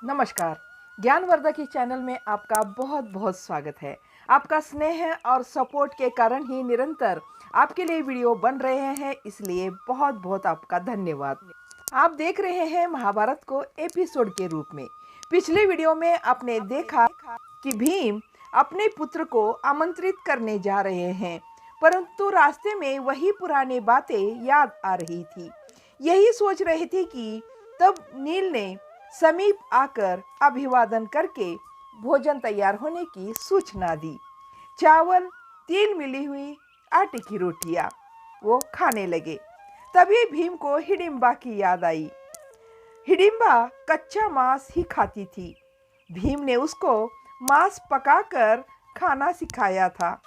नमस्कार। ज्ञानवर्धक इस चैनल में आपका बहुत बहुत स्वागत है। आपका स्नेह और सपोर्ट के कारण ही निरंतर आपके लिए वीडियो बन रहे हैं, इसलिए बहुत बहुत आपका धन्यवाद। आप देख रहे हैं महाभारत को एपिसोड के रूप में। पिछले वीडियो में आपने देखा कि भीम अपने पुत्र को आमंत्रित करने जा रहे हैं, परंतु रास्ते में वही पुरानी बातें याद आ रही थी। यही सोच रहे थे कि तब नील ने समीप आकर अभिवादन करके भोजन तैयार होने की सूचना दी। चावल, तिल मिली हुई आटे की रोटियां वो खाने लगे। तभी भीम को हिडिंबा की याद आई। हिडिंबा कच्चा मांस ही खाती थी। भीम ने उसको मांस पकाकर खाना सिखाया था।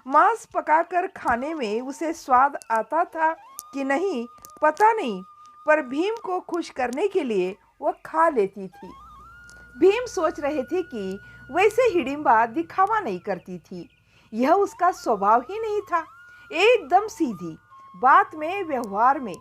मांस पकाकर खाने में उसे स्वाद आता था कि नहीं पता नहीं, पर भीम को खुश करने के लिए वो खा लेती थी। भीम सोच रहे थे कि वैसे हिडिंबा दिखावा नहीं करती थी, यह उसका स्वभाव ही नहीं था। एकदम सीधी बात में, व्यवहार में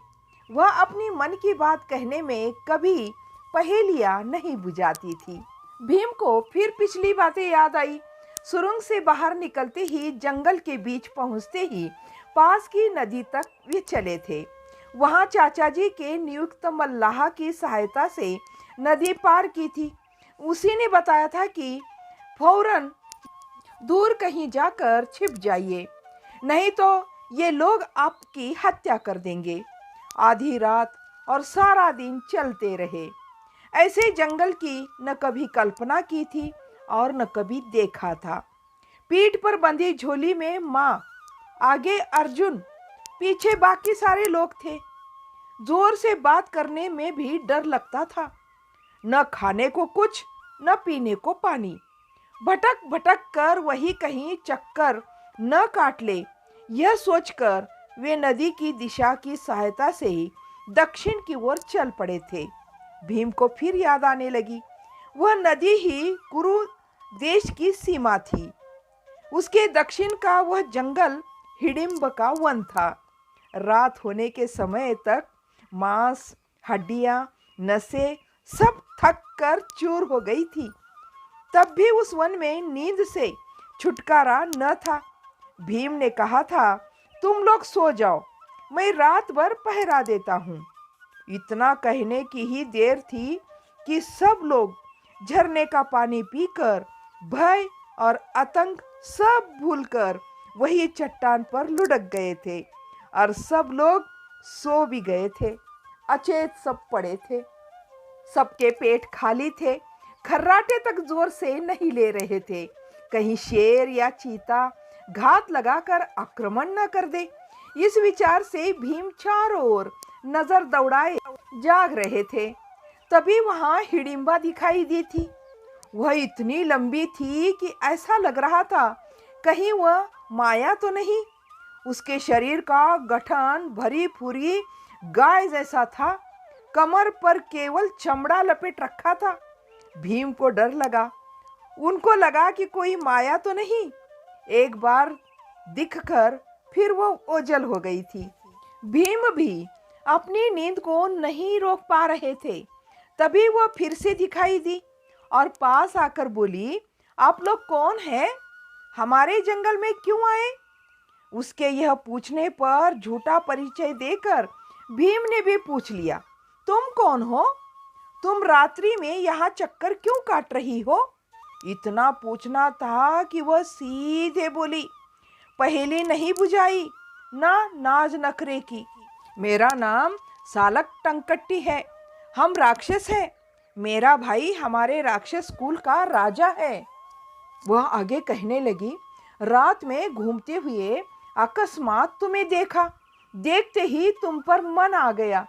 वह अपनी मन की बात कहने में कभी पहेलियां नहीं बुझाती थी। भीम को फिर पिछली बातें याद आई। सुरंग से बाहर निकलते ही, जंगल के बीच पहुंचते ही पास की नदी तक वे चले थे। वहां चाचा जी के नियुक्त मल्लाह की सहायता से नदी पार की थी। उसी ने बताया था कि फौरन दूर कहीं जाकर छिप जाइए, नहीं तो ये लोग आपकी हत्या कर देंगे। आधी रात और सारा दिन चलते रहे। ऐसे जंगल की न कभी कल्पना की थी और न कभी देखा था। पीठ पर बंधी झोली में माँ, आगे अर्जुन, पीछे बाकी सारे लोग थे। जोर से बात करने में भी डर लगता था। न खाने को कुछ, न पीने को पानी। भटक भटक कर वही कहीं चक्कर न काट ले, यह सोचकर वे नदी की दिशा की सहायता से ही दक्षिण की ओर चल पड़े थे। भीम को फिर याद आने लगी। वह नदी ही कुरु देश की सीमा थी। उसके दक्षिण का वह जंगल हिडिंब का वन था। रात होने के समय तक मांस, हड्डियां, नसें सब थक कर चूर हो गई थी। तब भी उस वन में नींद से छुटकारा न था। भीम ने कहा था, तुम लोग सो जाओ, मैं रात भर पहरा देता हूँ। इतना कहने की ही देर थी कि सब लोग झरने का पानी पीकर भय और आतंक सब भूलकर वही चट्टान पर लुढ़क गए थे और सब लोग सो भी गए थे। अचेत सब पड़े थे। सबके पेट खाली थे। खर्राटे तक जोर से नहीं ले रहे थे, कहीं शेर या चीता घात लगाकर आक्रमण न कर दे। इस विचार से भीम चारों ओर नजर दौड़ाए जाग रहे थे। तभी वहां हिडिंबा दिखाई दी थी। वह इतनी लंबी थी कि ऐसा लग रहा था कहीं वह माया तो नहीं। उसके शरीर का गठन भरी पूरी गाय जैसा था। कमर पर केवल चमड़ा लपेट रखा था। भीम को डर लगा। उनको लगा कि कोई माया तो नहीं। एक बार दिखकर फिर वो ओझल हो गई थी। भीम भी अपनी नींद को नहीं रोक पा रहे थे। तभी वह फिर से दिखाई दी और पास आकर बोली, आप लोग कौन हैं? हमारे जंगल में क्यों आए? उसके यह पूछने पर झूठा परिचय देकर भीम ने भी पूछ लिया, तुम कौन हो? तुम रात्रि में यहाँ चक्कर क्यों काट रही हो? इतना पूछना था कि वह सीधे बोली, पहेली नहीं बुझाई ना नाज नखरे की। मेरा नाम सालक टंकट्टी है। हम राक्षस हैं। मेरा भाई हमारे राक्षस कुल का राजा है। वह आगे कहने लगी, रात में घूमते हुए अकस्मात तुम्हें देखा। देखते ही तुम पर मन आ गया।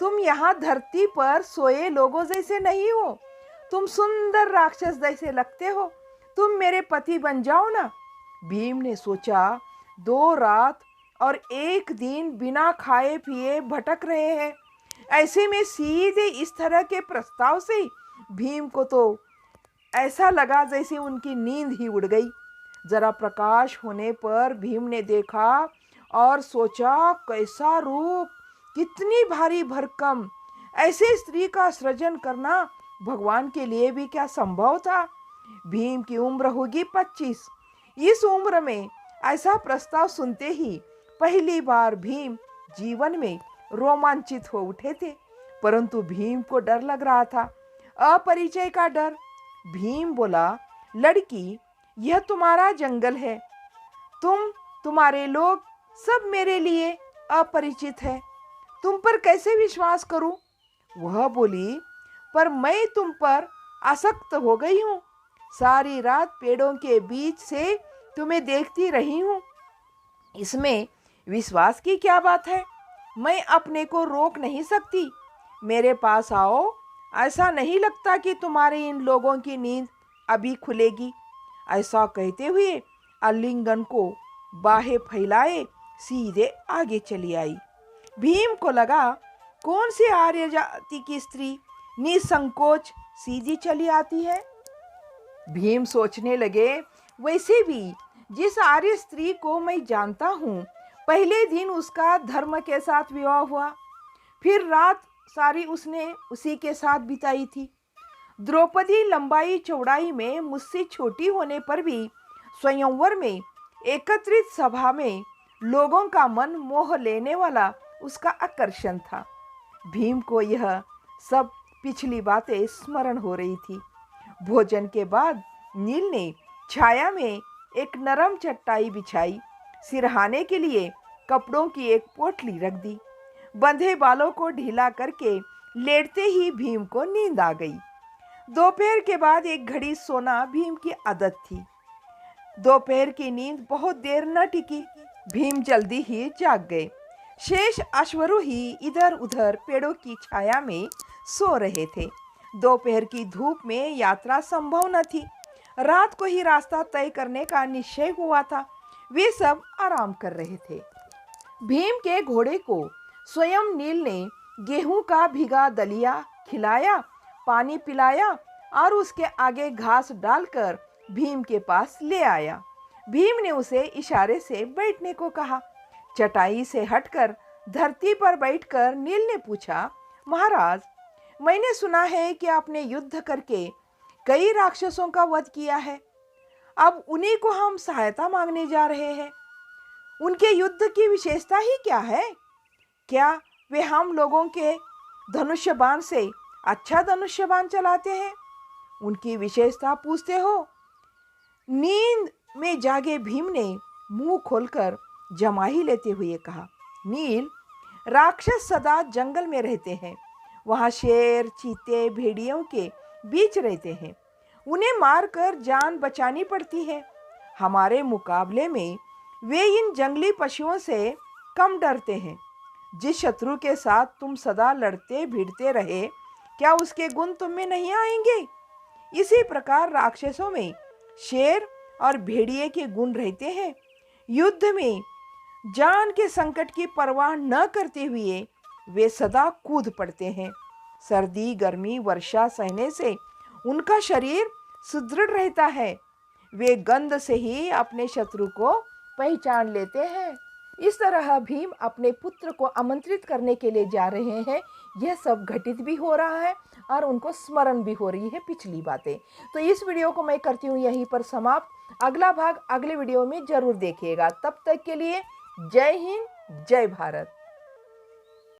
तुम यहाँ धरती पर सोए लोगों जैसे नहीं हो। तुम सुंदर राक्षस जैसे लगते हो। तुम मेरे पति बन जाओ ना। भीम ने सोचा, 2 रात और 1 दिन बिना खाए पिए भटक रहे हैं। ऐसे में सीधे इस तरह के प्रस्ताव से भीम को तो ऐसा लगा जैसे उनकी नींद ही उड़ गई। जरा प्रकाश होने पर भीम ने देखा और सोचा, कैसा रूप, कितनी भारी भरकम। ऐसे स्त्री का सृजन करना भगवान के लिए भी क्या संभव था? भीम की उम्र होगी 25। इस उम्र में ऐसा प्रस्ताव सुनते ही पहली बार भीम जीवन में रोमांचित हो उठे थे। परंतु भीम को डर लग रहा था, अपरिचय का डर। भीम बोला, लड़की, यह तुम्हारा जंगल है। तुम्हारे लोग सब मेरे लिए अपरिचित है। तुम पर कैसे विश्वास करूं? वह बोली, पर मैं तुम पर आसक्त हो गई हूं। सारी रात पेड़ों के बीच से तुम्हें देखती रही हूं। इसमें विश्वास की क्या बात है? मैं अपने को रोक नहीं सकती। मेरे पास आओ। ऐसा नहीं लगता कि तुम्हारे इन लोगों की नींद अभी खुलेगी। ऐसा कहते हुए आलिंगन को बाहें फैलाए सीधे आगे चली आई। भीम को लगा, कौन सी आर्य जाति की स्त्री निसंकोच सीधी चली आती है। भीम सोचने लगे, वैसे भी जिस आर्य स्त्री को मैं जानता हूँ, पहले दिन उसका धर्म के साथ विवाह हुआ, फिर रात सारी उसने उसी के साथ बिताई थी। द्रौपदी लंबाई चौड़ाई में मुझसे छोटी होने पर भी स्वयंवर में एकत्रित सभा में लोगों का मन मोह लेने वाला उसका आकर्षण था। भीम को यह सब पिछली बातें स्मरण हो रही थी। भोजन के बाद नील ने छाया में एक नरम चटाई बिछाई, सिरहाने के लिए कपड़ों की एक पोटली रख दी। बंधे बालों को ढीला करके लेटते ही भीम को नींद आ गई। दोपहर के बाद एक घड़ी सोना भीम की आदत थी। दोपहर की नींद बहुत देर न टिकी। भीम जल्दी ही जाग गए। शेष अश्वरोही इधर उधर पेड़ों की छाया में सो रहे थे। दोपहर की धूप में यात्रा संभव न थी। रात को ही रास्ता तय करने का निश्चय हुआ था। वे सब आराम कर रहे थे। भीम के घोड़े को स्वयं नील ने गेहूं का भीगा दलिया खिलाया, पानी पिलाया और उसके आगे घास डालकर भीम के पास ले आया। भीम ने उसे इशारे से बैठने को कहा। चटाई से हटकर धरती पर बैठकर नील ने पूछा, महाराज, मैंने सुना है कि आपने युद्ध करके कई राक्षसों का वध किया है। अब उन्हीं को हम सहायता मांगने जा रहे हैं। उनके युद्ध की विशेषता ही क्या है? क्या वे हम लोगों के धनुष्य बाण से अच्छा धनुष्य बाण चलाते हैं? उनकी विशेषता पूछते हो? नींद में जागे भीम ने मुंह खोलकर जमाही लेते हुए कहा, नील, राक्षस सदा जंगल में रहते हैं। वहां शेर, चीते, भेड़ियों के बीच रहते हैं। उन्हें मारकर जान बचानी पड़ती है। हमारे मुकाबले में वे इन जंगली पशुओं से कम डरते हैं। जिस शत्रु के साथ तुम सदा लड़ते भिड़ते रहे, क्या उसके गुण तुम में नहीं आएंगे? इसी प्रकार राक्षसों में शेर और भेड़िए के गुण रहते हैं। युद्ध में जान के संकट की परवाह न करते हुए वे सदा कूद पड़ते हैं। सर्दी, गर्मी, वर्षा सहने से उनका शरीर सुदृढ़ रहता है। वे गंध से ही अपने शत्रु को पहचान लेते हैं। इस तरह भीम अपने पुत्र को आमंत्रित करने के लिए जा रहे हैं। यह सब घटित भी हो रहा है और उनको स्मरण भी हो रही है पिछली बातें। तो इस वीडियो को मैं करती हूँ यहीं पर समाप्त। अगला भाग अगले वीडियो में जरूर देखिएगा। तब तक के लिए जय हिंद, जय भारत।